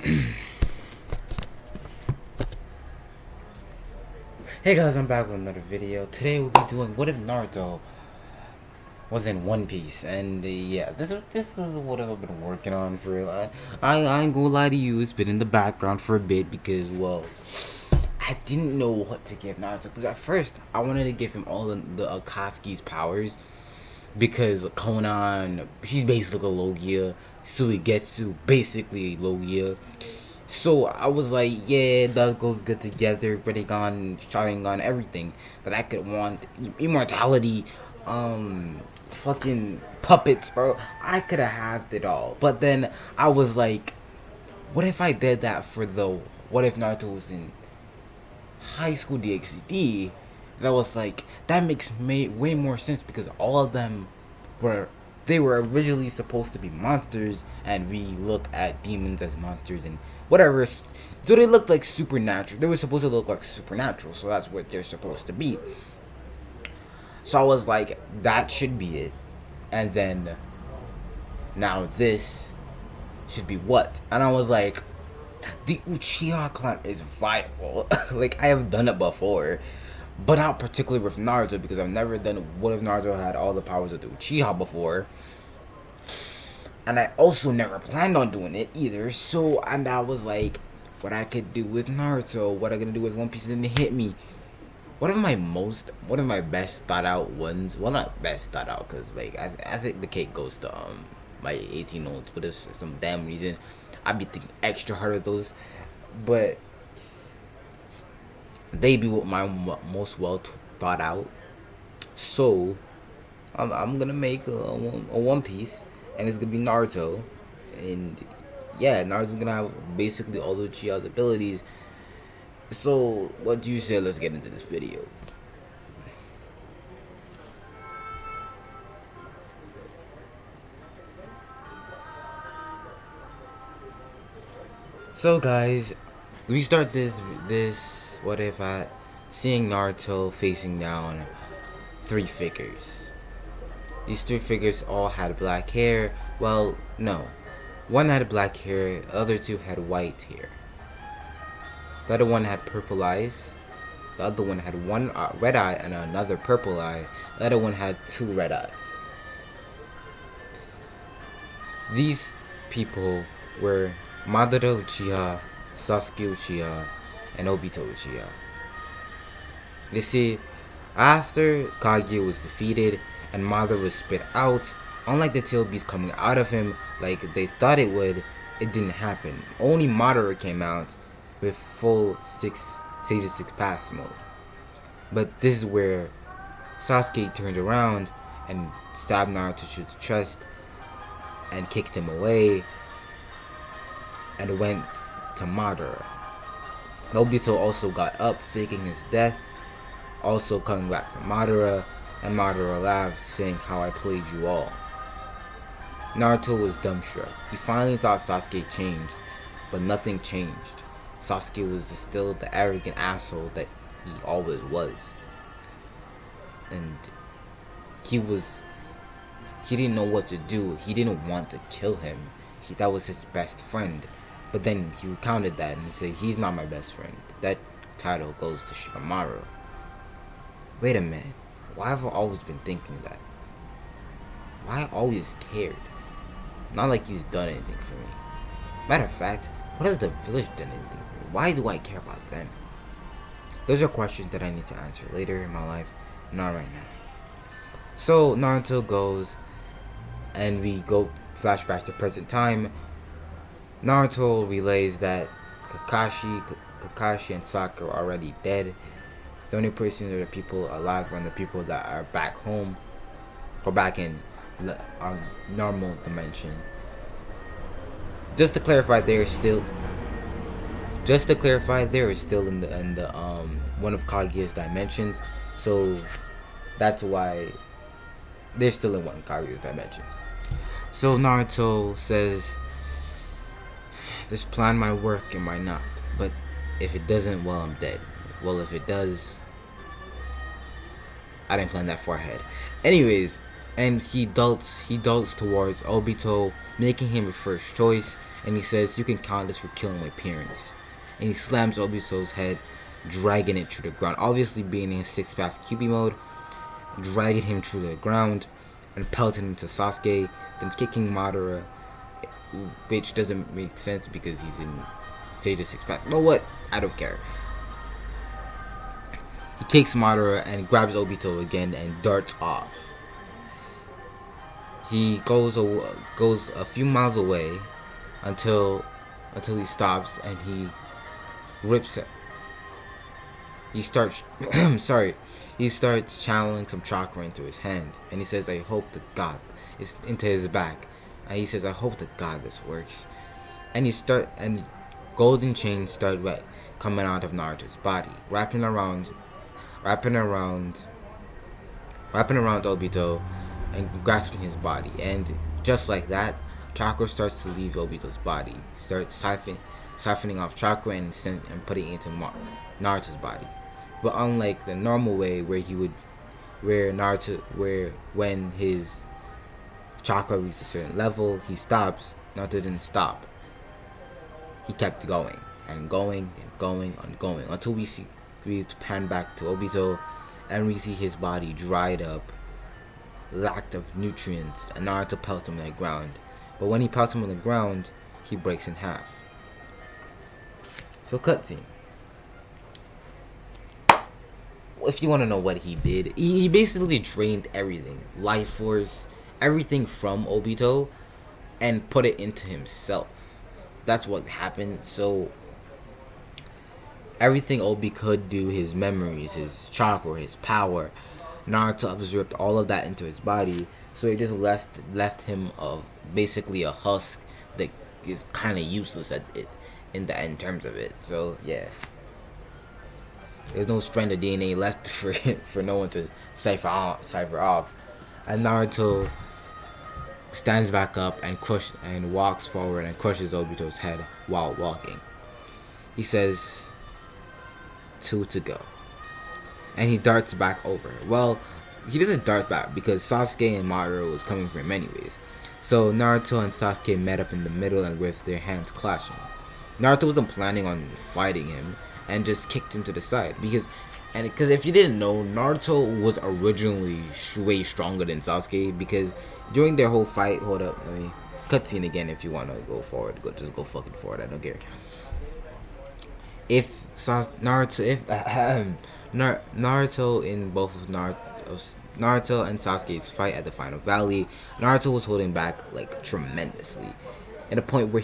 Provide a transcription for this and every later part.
Hey guys, I'm back with another video. Today we'll be doing what if Naruto was in One Piece, and yeah, this is what I've been working on for. I ain't gonna lie to you, it's been in the background for a bit because I didn't know what to give Naruto because at first I wanted to give him all the Akatsuki's powers because Konan, she's basically a Logia, Suigetsu basically Logia. So I was like, yeah, that goes good together. Rinnegan, Sharingan, everything that I could want. Immortality, fucking puppets, bro. I could have had it all. But then I was like, what if I did that for the what if Naruto was in high school DxD? That was like, that makes way more sense because all of them were they were originally supposed to be monsters, and we look at demons as monsters and whatever. So they looked like supernatural. They were supposed to look like supernatural, so that's what they're supposed to be. So I was like, that should be it. And then now this should be what? And I was like, the Uchiha clan is viable. Like, I have done it before, but not particularly with Naruto because I've never done what if Naruto had all the powers of the Uchiha before. And I also never planned on doing it either. So, and I was like, what I could do with Naruto, what I'm gonna do with One Piece, and then it hit me. One of my best thought out ones. Well, not best thought out, cause like I think the cake goes to my 18-olds, but if for some damn reason I'd be thinking extra hard of those, but they be my most well thought out. So I'm gonna make a One Piece, and it's gonna be Naruto, and yeah, Naruto's gonna have basically all of Uchiha's abilities. So what do you say? Let's get into this video. So guys, we start this what if I seeing Naruto facing down three figures. These three figures all had black hair. Well, no. One had black hair, the other two had white hair. The other one had purple eyes. The other one had one red eye and another purple eye. The other one had two red eyes. These people were Madara Uchiha, Sasuke Uchiha, and Obito Uchiha. You see, after Kage was defeated and Madara was spit out, unlike the tail beast coming out of him like they thought it would, it didn't happen. Only Madara came out with full Sage 6 Paths mode. But this is where Sasuke turned around and stabbed Naruto through the chest and kicked him away and went to Madara. Obito also got up, faking his death, also coming back to Madara, and Madara laughed, saying, "How I played you all." Naruto was dumbstruck. He finally thought Sasuke changed, but nothing changed. Sasuke was still the arrogant asshole that he always was. And he didn't know what to do. He didn't want to kill him. That was his best friend. But then he recounted that and said, he's not my best friend. That title goes to Shikamaru. Wait a minute. Why have I always been thinking that? Why I always cared? Not like he's done anything for me. Matter of fact, what has the village done anything for me? Why do I care about them? Those are questions that I need to answer later in my life, not right now. So Naruto goes, and we go flashback to present time. Naruto relays that Kakashi and Sakura are already dead. The only persons are the people alive are the people that are back home or back in our normal dimension. Just to clarify, they're still in the one of Kaguya's dimensions. So that's why they're still in one of Kaguya's dimensions. So Naruto says, this plan might work, it might not. But if it doesn't, well, I'm dead. Well, if it does, I didn't plan that far ahead. Anyways, and he darts towards Obito, making him a first choice, and he says, "You can count this for killing my parents." And he slams Obito's head, dragging it to the ground. Obviously, being in his six-path QB mode, dragging him to the ground, and pelting him to Sasuke, then kicking Madara, which doesn't make sense because he's in Sage six-path. But what? I don't care. He kicks Madara and grabs Obito again and darts off. He goes a few miles away until he stops and he rips it. He starts sorry. He starts channeling some chakra into his hand and he says, "I hope to God," it's into his back. And he says, "I hope to God this works." And golden chains start coming out of Naruto's body, wrapping around Obito and grasping his body. And just like that, chakra starts to leave Obito's body, starts siphoning off chakra and putting it into Naruto's body. But unlike the normal way where when his chakra reaches a certain level, he stops, Naruto didn't stop. He kept going and going and going and going until we pan back to Obito and we see his body dried up, lacked of nutrients, and Naruto pelts him on the ground. But when he pelts him on the ground, he breaks in half. So cutscene. If you want to know what he did, he basically drained everything, life force, everything from Obito, and put it into himself. That's what happened. So everything Obi could do, his memories, his chakra, his power, Naruto absorbed all of that into his body. So it just left him of basically a husk that is kind of useless at it in terms of it. So yeah, there's no strand of DNA left for no one to cipher off. And Naruto stands back up and walks forward and crushes Obito's head while walking. He says, "Two to go." And he darts back over. Well, he doesn't dart back because Sasuke and Madara was coming for him anyways. So Naruto and Sasuke met up in the middle and with their hands clashing. Naruto wasn't planning on fighting him and just kicked him to the side because if you didn't know, Naruto was originally way stronger than Sasuke because during their whole fight, hold up, let me cutscene again. If you want to go forward, just go fucking forward. I don't care. If Naruto in both of Naruto and Sasuke's fight at the final valley, Naruto was holding back like tremendously, at a point where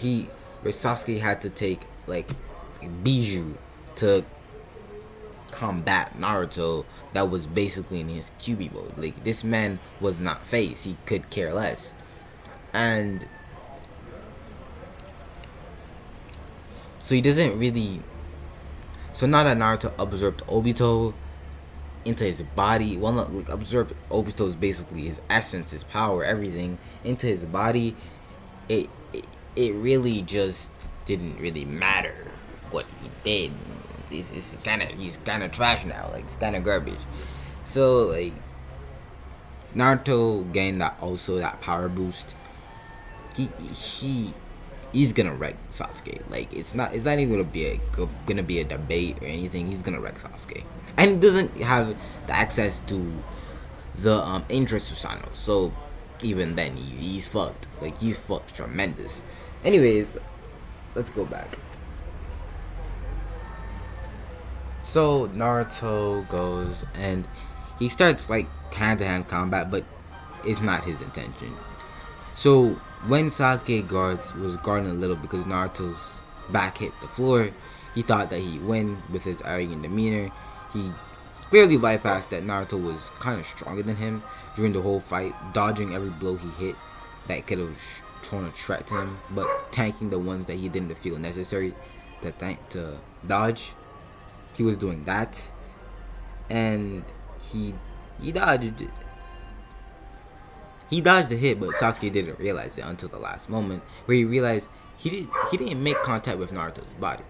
Sasuke had to take like Bijou to combat Naruto that was basically in his QB mode. Like, this man was not face, he could care less. And so he doesn't really, so now that Naruto absorbed Obito into his body, well, not like absorbed Obito's basically his essence, his power, everything into his body, it really just didn't really matter what he did. He's kind of trash now. Like, it's kind of garbage. So like, Naruto gained that power boost. He's gonna wreck Sasuke. Like, it's not even gonna be a debate or anything. He's gonna wreck Sasuke, and he doesn't have the access to the interest of Sano. So even then, he's fucked. Like, he's fucked tremendous. Anyways, let's go back. So Naruto goes and he starts like hand-to-hand combat, but it's not his intention. So when Sasuke was guarding a little because Naruto's back hit the floor, he thought that he'd win with his arrogant demeanor. He clearly bypassed that Naruto was kind of stronger than him during the whole fight, dodging every blow he hit that could have thrown a threat to him, but tanking the ones that he didn't feel necessary to dodge. He was doing that, and he dodged the hit, but Sasuke didn't realize it until the last moment, where he realized he didn't make contact with Naruto's body.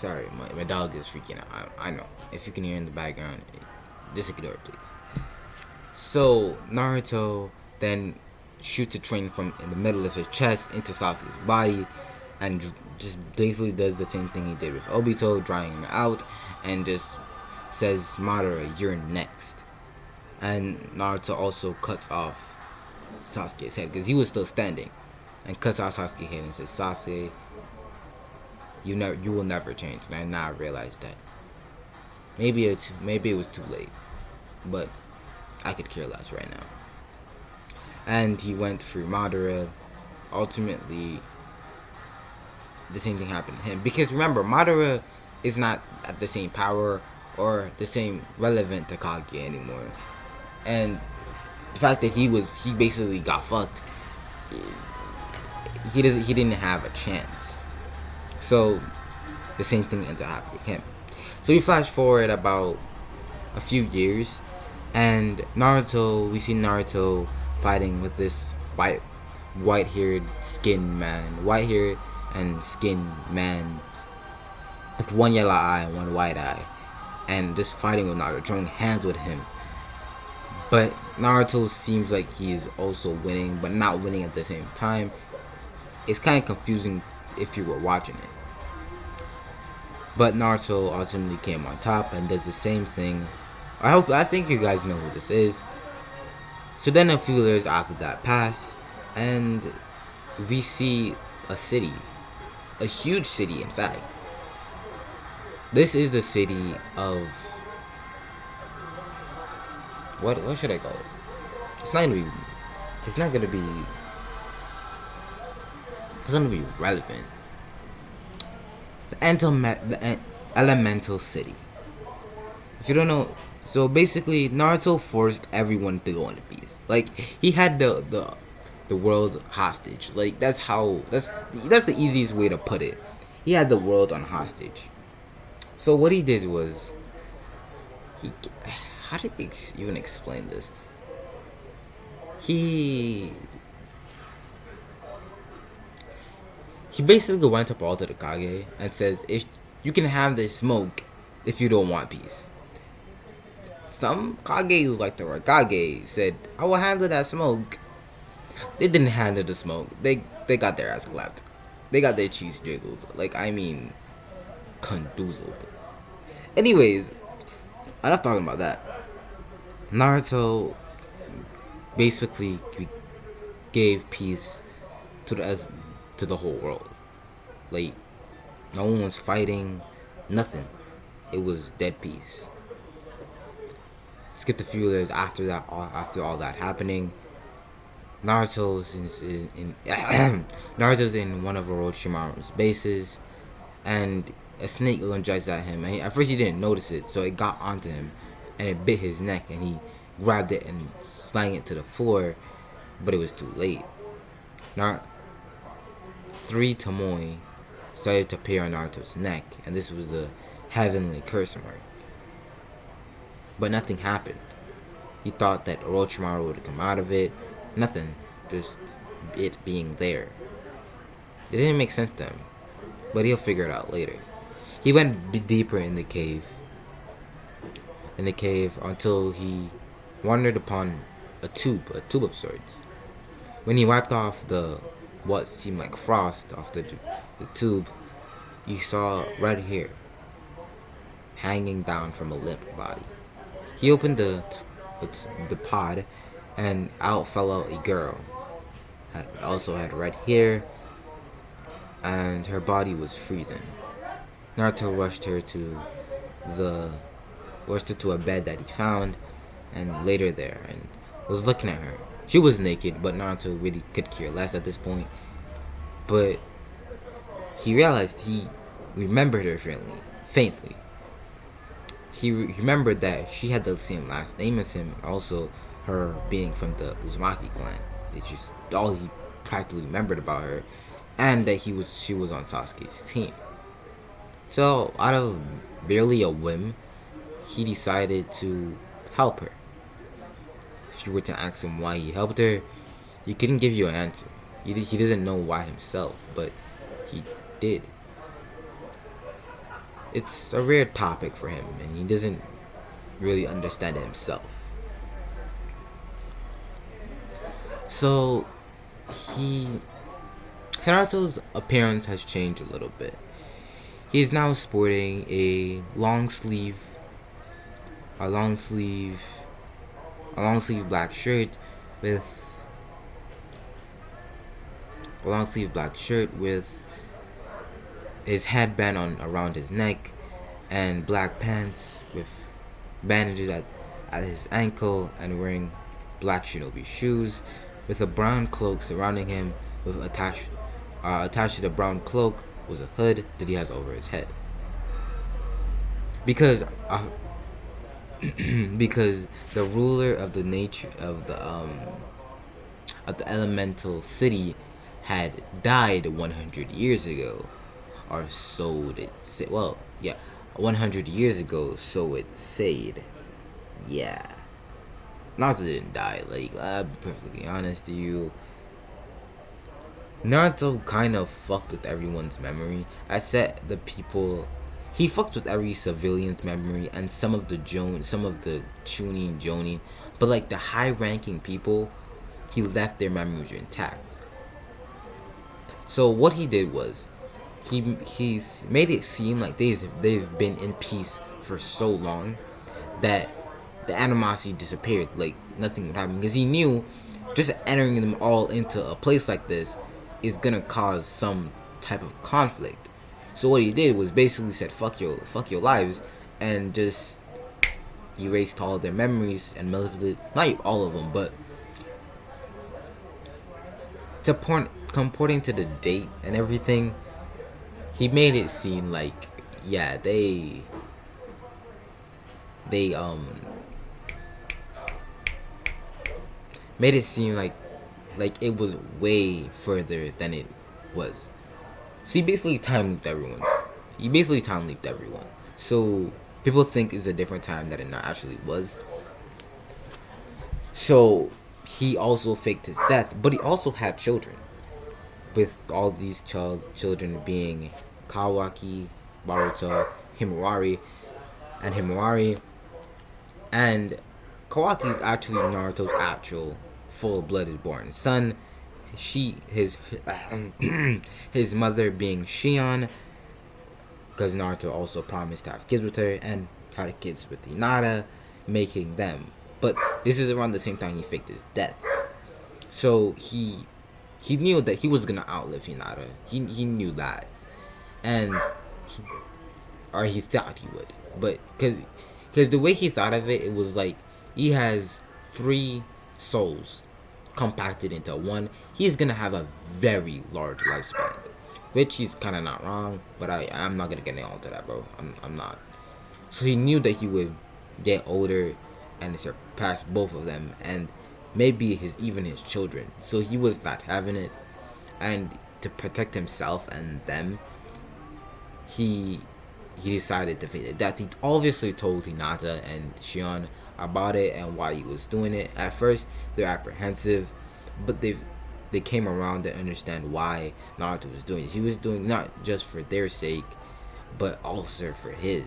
Sorry, my dog is freaking out. I know. If you can hear in the background, just ignore it, please. So Naruto then shoots a train from in the middle of his chest into Sasuke's body, and just basically does the same thing he did with Obito, drying him out, and just says, "Madara, you're next." And Naruto also cuts off Sasuke's head because he was still standing, and cuts off Sasuke's head and says, "Sasuke, you will never change." And I now realized that maybe it was too late, but I could care less right now. And he went through Madara. Ultimately, the same thing happened to him because remember, Madara is not at the same power or the same relevant to Kage anymore, and the fact that he basically got fucked. He didn't have a chance. So the same thing ends up happening with him. So we flash forward about a few years, and we see Naruto fighting with this white-haired and skinned man with one yellow eye and one white eye, and just fighting with Naruto, joining hands with him. But Naruto seems like he is also winning, but not winning at the same time. It's kind of confusing if you were watching it. But Naruto ultimately came on top and does the same thing. I think you guys know who this is. So then a few years after that pass, and we see a city, a huge city in fact. This is the city of what should I call it? It's not gonna be relevant. The elemental city. If you don't know, so basically Naruto forced everyone to go into peace. Like he had the world hostage. Like that's the easiest way to put it. He had the world on hostage. So what he did was how did he even explain this? He basically went up all to the Kage and says, if you can have this smoke if you don't want peace. Some Kages like the Raikage said, I will handle that smoke. They didn't handle the smoke. They got their ass clapped. They got their cheese jiggled. Like, I mean, condoozled. Anyways, enough talking about that. Naruto basically gave peace to the whole world. Like, no one was fighting, nothing. It was dead peace. Skipped a few years after all that happening. Naruto's in one of Orochimaru's bases, and a snake lunged at him. And at first he didn't notice it, so it got onto him, and it bit his neck, and he grabbed it and slang it to the floor, but it was too late. Now, 3 Tomoe started to appear on Naruto's neck, and this was the heavenly curse mark. But nothing happened. He thought that Orochimaru would come out of it. Nothing. Just it being there. It didn't make sense to him, but he'll figure it out later. He went deeper in the cave. Until he wandered upon a tube of sorts. When he wiped off what seemed like frost off the tube, he saw red hair hanging down from a limp body. He opened the pod, and out fell out a girl. Also had red hair, and her body was freezing. Naruto rushed her to a bed that he found, and laid her there, and was looking at her. She was naked, but Naruto really could care less at this point. But he realized he remembered her faintly. He remembered that she had the same last name as him, also her being from the Uzumaki clan. It's just all he practically remembered about her, and that she was on Sasuke's team. So, out of barely a whim, he decided to help her. If you were to ask him why he helped her, he couldn't give you an answer. He doesn't know why himself, but he did. it's a rare topic for him, and he doesn't really understand it himself. So he Naruto's appearance has changed a little bit. He is now sporting a long sleeve, a long sleeve black shirt with a long sleeve black shirt with his headband on around his neck, and black pants with bandages at his ankle, and wearing black shinobi shoes with a brown cloak surrounding him, with attached to the brown cloak was a hood that he has over his head. Because because the ruler of the nature of the elemental city had died 100 years ago, or so it said. Well, yeah, 100 years ago, so it said. Yeah, Naruto didn't die. Like, I'll be perfectly honest to you. Naruto kind of fucked with everyone's memory. I said the people. He fucked with every civilian's memory and some of the Chunin Jonin, but like the high-ranking people, he left their memories intact. So what he did was, he's made it seem like they've been in peace for so long that the animosity disappeared, like nothing would happen, because he knew just entering them all into a place like this is gonna cause some type of conflict. So what he did was basically said fuck your lives, and just erased all of their memories and melted, not all of them, but comporting to the date and everything, he made it seem like, yeah, they made it seem like it was way further than it was. So he basically time leaped everyone. So people think it's a different time that it not actually was. So he also faked his death, but he also had children, with all these children being Kawaki, Baruto, Himawari, and Kawaki is actually Naruto's actual full-blooded born son. His mother being Shion, because Naruto also promised to have kids with her and had kids with Hinata, making them. But this is around the same time he faked his death. So he knew that he was gonna outlive Hinata. He knew that, and he thought he would. But because the way he thought of it, it was like he has 3 souls compacted into one. He's gonna have a very large lifespan, which he's kind of not wrong. But I'm not gonna get into that, bro. I'm not. So he knew that he would get older and surpass both of them, and maybe even his children. So he was not having it, and to protect himself and them, he decided to fake it. That he obviously told Hinata and Shion about it and why he was doing it. At first, they're apprehensive, but they came around to understand why Naruto was doing it. He was doing not just for their sake, but also for his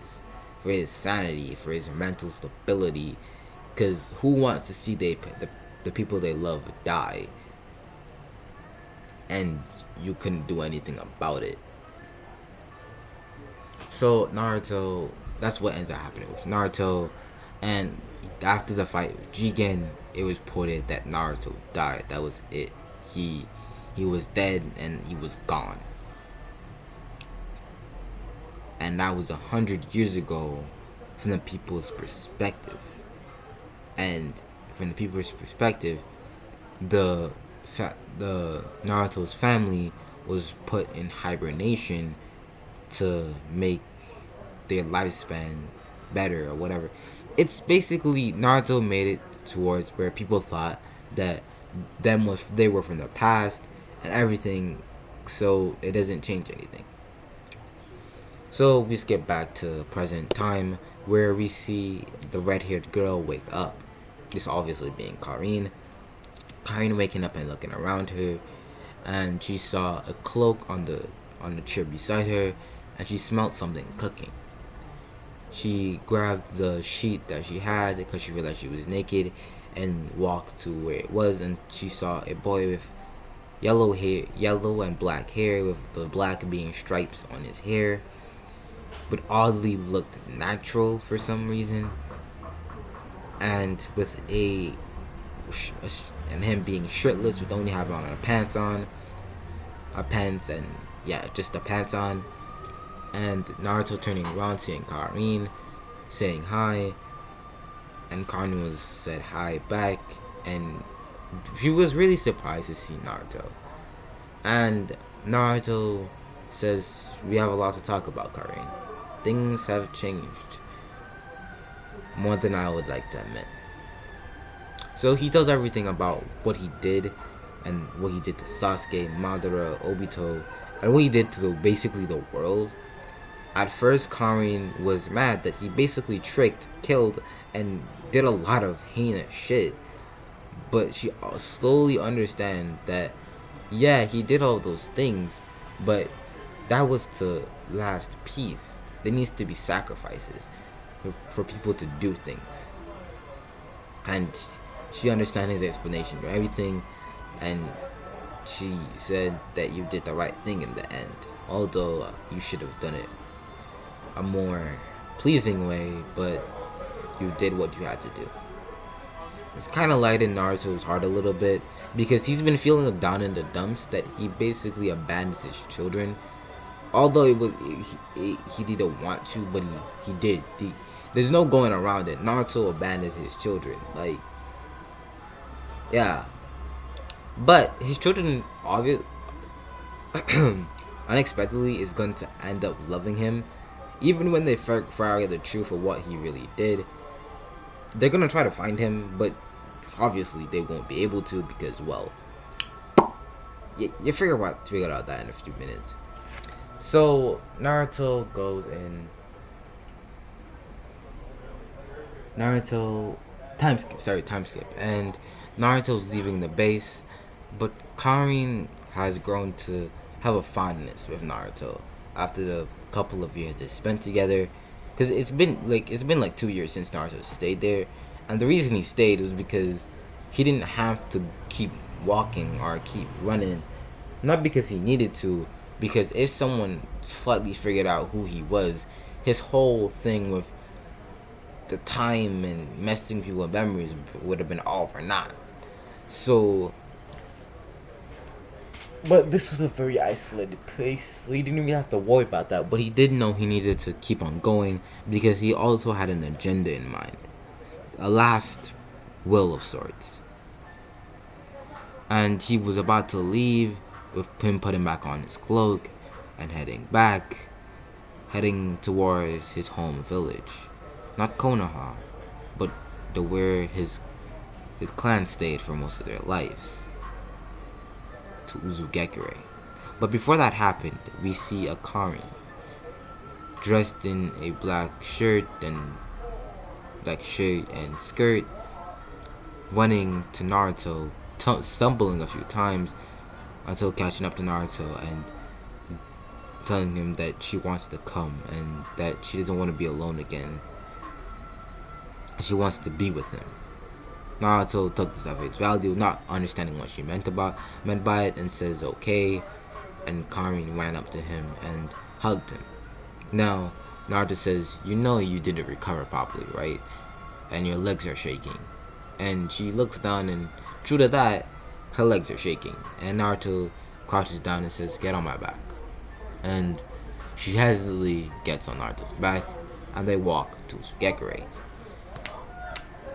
sanity, for his mental stability. Because who wants to see the people they love die, and you couldn't do anything about it? So Naruto, that's what ends up happening with Naruto, and after the fight with Jigen, it was reported that Naruto died. That was it. He was dead and he was gone. And that was 100 years ago, from the people's perspective. And from the people's perspective, the Naruto's family was put in hibernation to make their lifespan better or whatever. It's basically Naruto made it towards where people thought that they were from the past and everything, so it doesn't change anything. So we skip back to present time, where we see the red-haired girl wake up. This obviously being Karin. Karin waking up and looking around her, and she saw a cloak on the chair beside her, and she smelled something cooking. She grabbed the sheet that she had because she realized she was naked and walked to where it was, and she saw a boy with yellow and black hair, with the black being stripes on his hair, but oddly looked natural for some reason, and with and him being shirtless with only having on a pants and yeah, just the pants on, and Naruto turning around, seeing Karin, saying hi, and Karin was said hi back, and she was really surprised to see Naruto. And Naruto says, "We have a lot to talk about, Karin. Things have changed more than I would like to admit." So he tells everything about what he did, and what he did to Sasuke, Madara, Obito, and what he did to basically the world. At first, Karin was mad that he basically tricked, killed, and did a lot of heinous shit. But she slowly understands that, yeah, he did all those things, but that was to last peace. There needs to be sacrifices for people to do things. And she understands his explanation for everything, and she said that you did the right thing in the end. Although you should have done it a more pleasing way, but you did what you had to do. It's kind of lightened Naruto's heart a little bit because he's been feeling down in the dumps that he basically abandoned his children. Although he didn't want to, but he did. There's no going around it. Naruto abandoned his children. Like, yeah. But his children, obviously, unexpectedly, is going to end up loving him. Even when they figure out the truth of what he really did, they're going to try to find him, but obviously they won't be able to because, well, you figure out that in a few minutes. So Naruto goes in. Time skip. And Naruto's leaving the base, but Karin has grown to have a fondness with Naruto after the couple of years they spent together. Because it's been like 2 years since Naruto stayed there, and the reason he stayed was because he didn't have to keep walking or keep running, not because he needed to, because if someone slightly figured out who he was, his whole thing with the time and messing people with memories would have been all for naught. So, but this was a very isolated place, so he didn't even have to worry about that. But he did know he needed to keep on going because he also had an agenda in mind, a last will of sorts. And he was about to leave with him putting back on his cloak and heading towards his home village. Not Konoha, but where his clan stayed for most of their lives, to Uzugekure. But before that happened, we see a Karin dressed in a black shirt and skirt, running to Naruto, stumbling a few times until catching up to Naruto and telling him that she wants to come and that she doesn't want to be alone again. She wants to be with him. Naruto took this at face value, not understanding what she meant by it, and says okay. And Karin ran up to him and hugged him. Now Naruto says, "You know you didn't recover properly, right? And your legs are shaking." And she looks down, and true to that, her legs are shaking. And Naruto crouches down and says, "Get on my back." And she hesitantly gets on Naruto's back, and they walk to Uzugekure.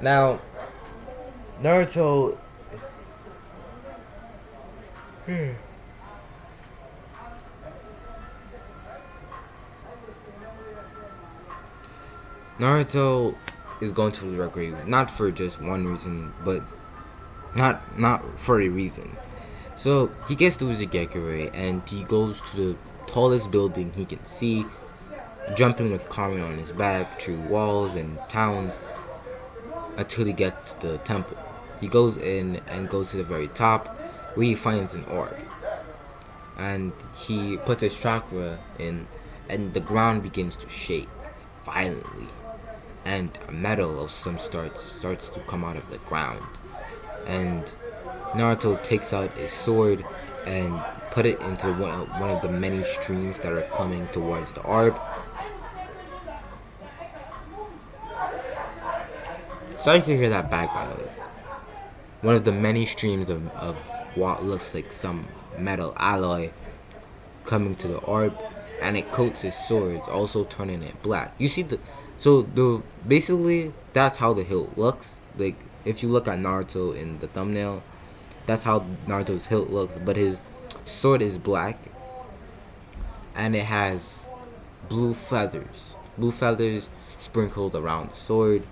Now, Naruto Naruto is going to Uzugekure not for just one reason, but not for a reason. So he gets to Uzugekure and he goes to the tallest building he can see, jumping with Karin on his back through walls and towns until he gets to the temple. He goes in and goes to the very top where he finds an orb. And he puts his chakra in and the ground begins to shake. violently, and metal of some starts to come out of the ground. And Naruto takes out a sword and put it into one of the many streams that are coming towards the orb. Sorry if you hear that background noise. One of the many streams of what looks like some metal alloy coming to the orb, and it coats his swords, also turning it black. You see the basically that's how the hilt looks. Like if you look at Naruto in the thumbnail, that's how Naruto's hilt looks. But his sword is black, and it has blue feathers sprinkled around the sword,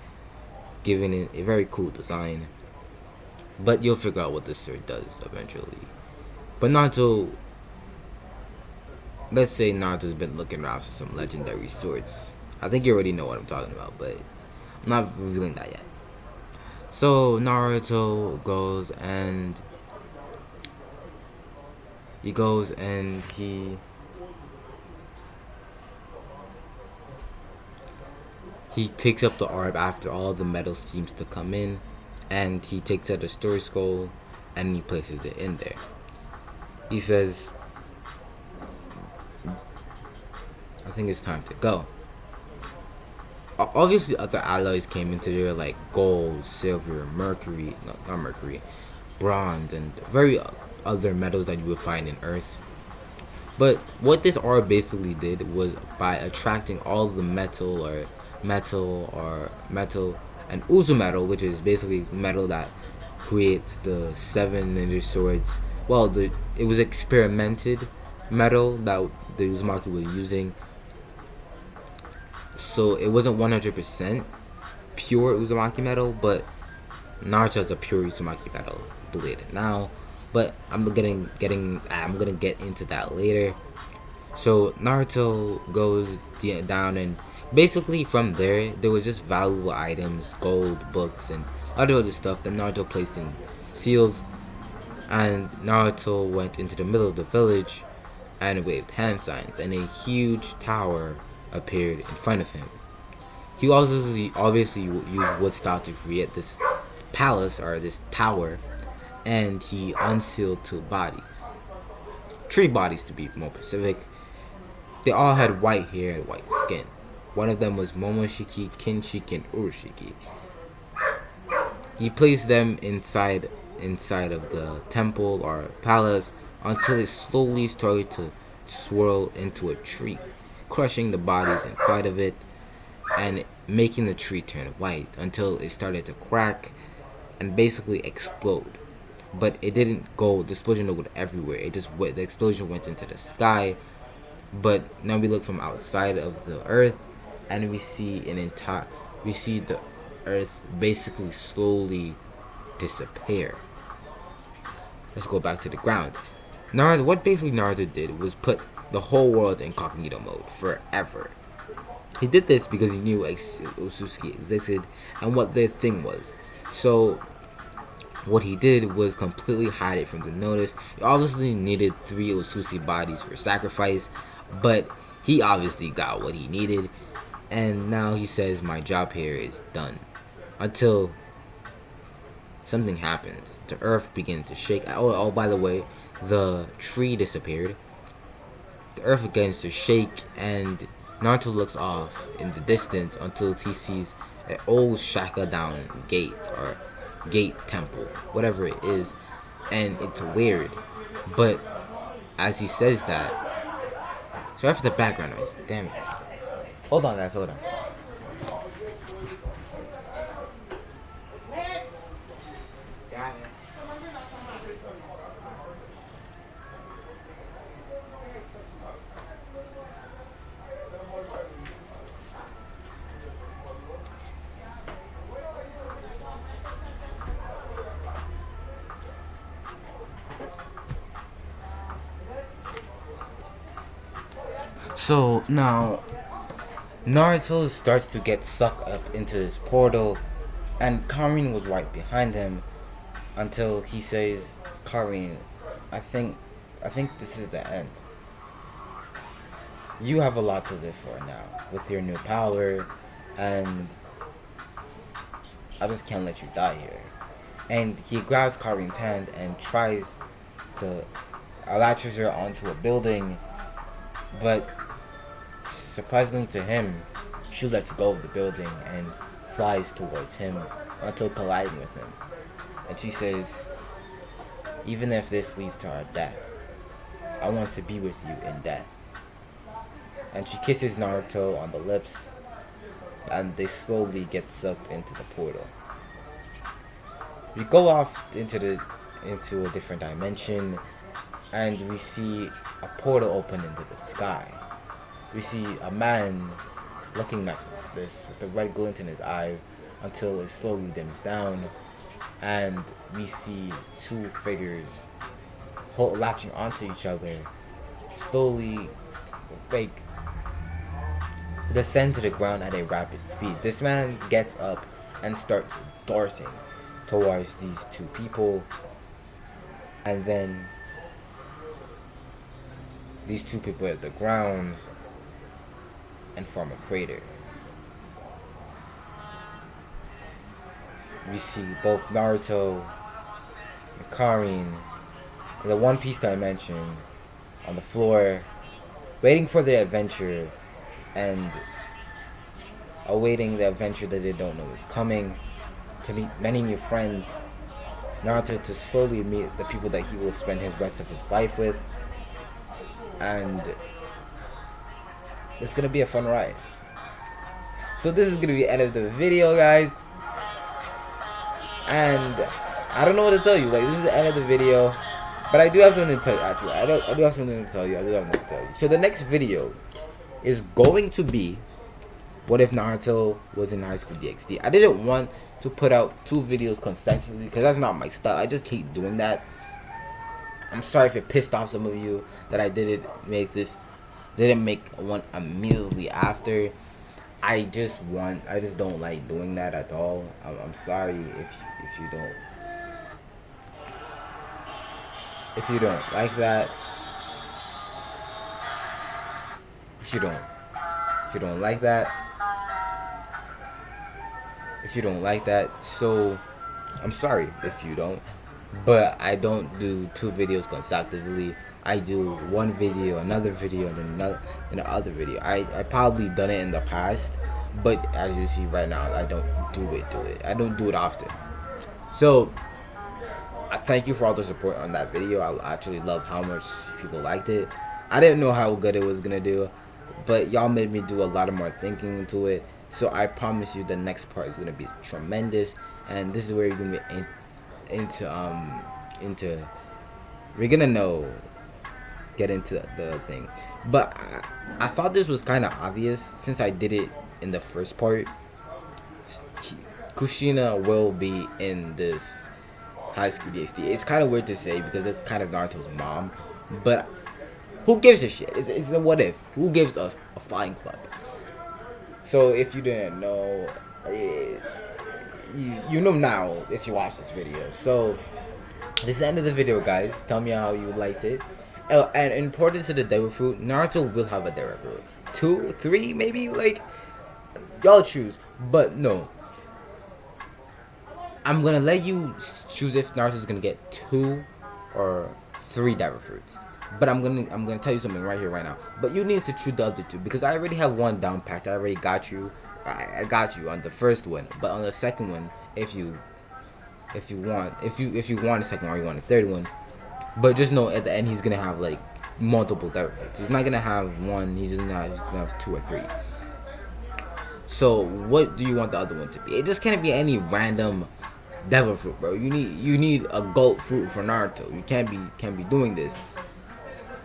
giving it a very cool design. But you'll figure out what this sword does eventually. But Naruto, let's say Naruto's been looking around for some legendary swords. I think you already know what I'm talking about, but I'm not revealing that yet. So Naruto goes and he takes up the orb after all the metal seems to come in, and he takes out a story scroll and he places it in there. He says, I think it's time to go. Obviously other alloys came into there like gold, silver, mercury, no, not mercury, bronze, and very other metals that you would find in Earth. But what this orb basically did was, by attracting all the metal and Uzu metal, which is basically metal that creates the 7 ninja swords. Well, it was experimented metal that the Uzumaki was using, so it wasn't 100% pure Uzumaki metal, but Naruto has a pure Uzumaki metal blade now. But I'm gonna get into that later. So Naruto goes down, and basically from there was just valuable items, gold, books, and other stuff that Naruto placed in seals. And Naruto went into the middle of the village and waved hand signs, and a huge tower appeared in front of him. He also obviously used wood style to create this palace, or this tower, and he unsealed 2 bodies. 3 bodies to be more specific. They all had white hair and white skin. One of them was Momoshiki, Kinshiki, and Uroshiki. He placed them inside of the temple or palace until it slowly started to swirl into a tree, crushing the bodies inside of it and making the tree turn white until it started to crack and basically explode. But it didn't go. The explosion didn't go everywhere. The explosion went into the sky. But now we look from outside of the earth, and we see the earth basically slowly disappear. Let's go back to the ground. What basically Naruto did was put the whole world in incognito mode forever. He did this because he knew Otsutsuki existed and what their thing was. So what he did was completely hide it from the notice. He obviously needed 3 Otsutsuki bodies for sacrifice, but he obviously got what he needed, and now he says my job here is done. Until something happens. The earth begins to shake. Oh, by the way, the tree disappeared. The earth begins to shake, and Naruto looks off in the distance until he sees an old shaka down gate, or gate temple, whatever it is, and it's weird. But as he says that, sorry for the background noise. Damn it. Hold on, guys. Hold on. So now Naruto starts to get sucked up into this portal, and Karin was right behind him until he says, "Karin, I think this is the end." you have a lot to live for now with your new power, and I just can't let you die here. And he grabs Karin's hand and tries to latches her onto a building, but surprisingly to him, she lets go of the building and flies towards him until colliding with him. And she says, even if this leads to our death, I want to be with you in death. And she kisses Naruto on the lips, and they slowly get sucked into the portal. We go off into a different dimension, and we see a portal open into the sky. We see a man looking at this with a red glint in his eyes until it slowly dims down, and we see two figures latching onto each other, slowly like descend to the ground at a rapid speed. This man gets up and starts darting towards these two people, and then these two people hit the ground and form a crater. We see both Naruto and Karin in the One Piece dimension on the floor, waiting for their adventure and awaiting the adventure that they don't know is coming, to meet many new friends, Naruto to slowly meet the people that he will spend his rest of his life with, and it's gonna be a fun ride. So this is gonna be the end of the video, guys, and I don't know what to tell you. Like, this is the end of the video, but I do have something to tell you. Actually, I do have something to tell you. So the next video is going to be what if Naruto was in High School DxD. I didn't want to put out 2 videos consecutively because that's not my style. I just hate doing that. I'm sorry if it pissed off some of you that I didn't make one immediately after. I just don't like doing that at all. I'm sorry if you don't like that. If you don't like that, so I'm sorry if you don't. But I don't do 2 videos consecutively. I do one video, another video, and another video. I probably done it in the past, but as you see right now, I don't do it. I don't do it often. So I thank you for all the support on that video. I actually love how much people liked it. I didn't know how good it was gonna do, but y'all made me do a lot of more thinking into it. So I promise you the next part is gonna be tremendous, and this is where you're gonna be we're gonna get into the thing. But I thought this was kind of obvious since I did it in the first part. Kushina will be in this High School DxD. It's kind of weird to say because it's kind of Naruto's mom, but who gives a shit? It's a what if. Who gives a flying club? So if you didn't know, you know now if you watch this video. So this is the end of the video, guys. Tell me how you liked it. And in importance to the devil fruit, Naruto will have a devil fruit. 2, 3, maybe, like, y'all choose. But no, I'm gonna let you choose if Naruto's gonna get 2 or 3 devil fruits. But I'm gonna tell you something right here, right now. But you need to choose the other 2 because I already have one down packed. I already got you. I got you on the first one. But on the second one, if you want a second one or you want a third one, but just know at the end he's gonna have like multiple devil fruits. He's not gonna have one. He's gonna have 2 or 3. So what do you want the other one to be? It just can't be any random devil fruit, bro. You need a goat fruit for Naruto. You can't be doing this.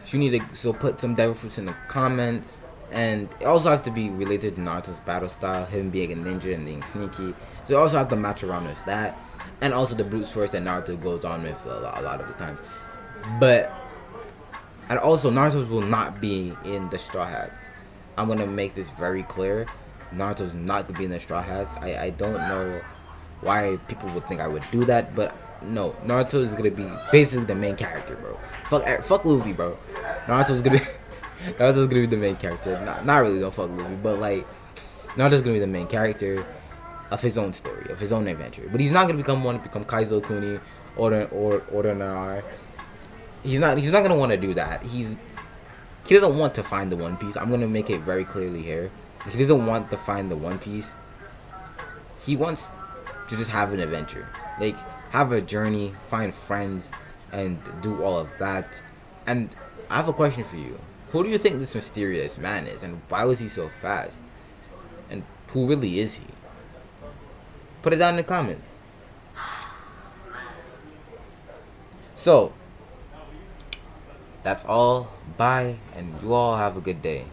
So you need to put some devil fruits in the comments, and it also has to be related to Naruto's battle style, him being a ninja and being sneaky. So you also have to match around with that, and also the brute force that Naruto goes on with a lot of the times. And also Naruto will not be in the Straw Hats. I'm gonna make this very clear. Naruto's not gonna be in the Straw Hats. I don't know why people would think I would do that, but no, Naruto is gonna be basically the main character, bro. Fuck Luffy, bro. Naruto's gonna be Naruto's gonna be the main character. Not really, don't fuck Luffy, but like Naruto's gonna be the main character of his own story, of his own adventure. But he's not gonna become Kaizo Kuni or Nanar. He's not gonna want to do that. He doesn't want to find the One Piece. I'm gonna make it very clearly here. He doesn't want to find the One Piece. He wants to just have an adventure, like have a journey, find friends, and do all of that. And I have a question for you. Who do you think this mysterious man is, and why was he so fast? And who really is he? Put it down in the comments. So, that's all. Bye, and you all have a good day.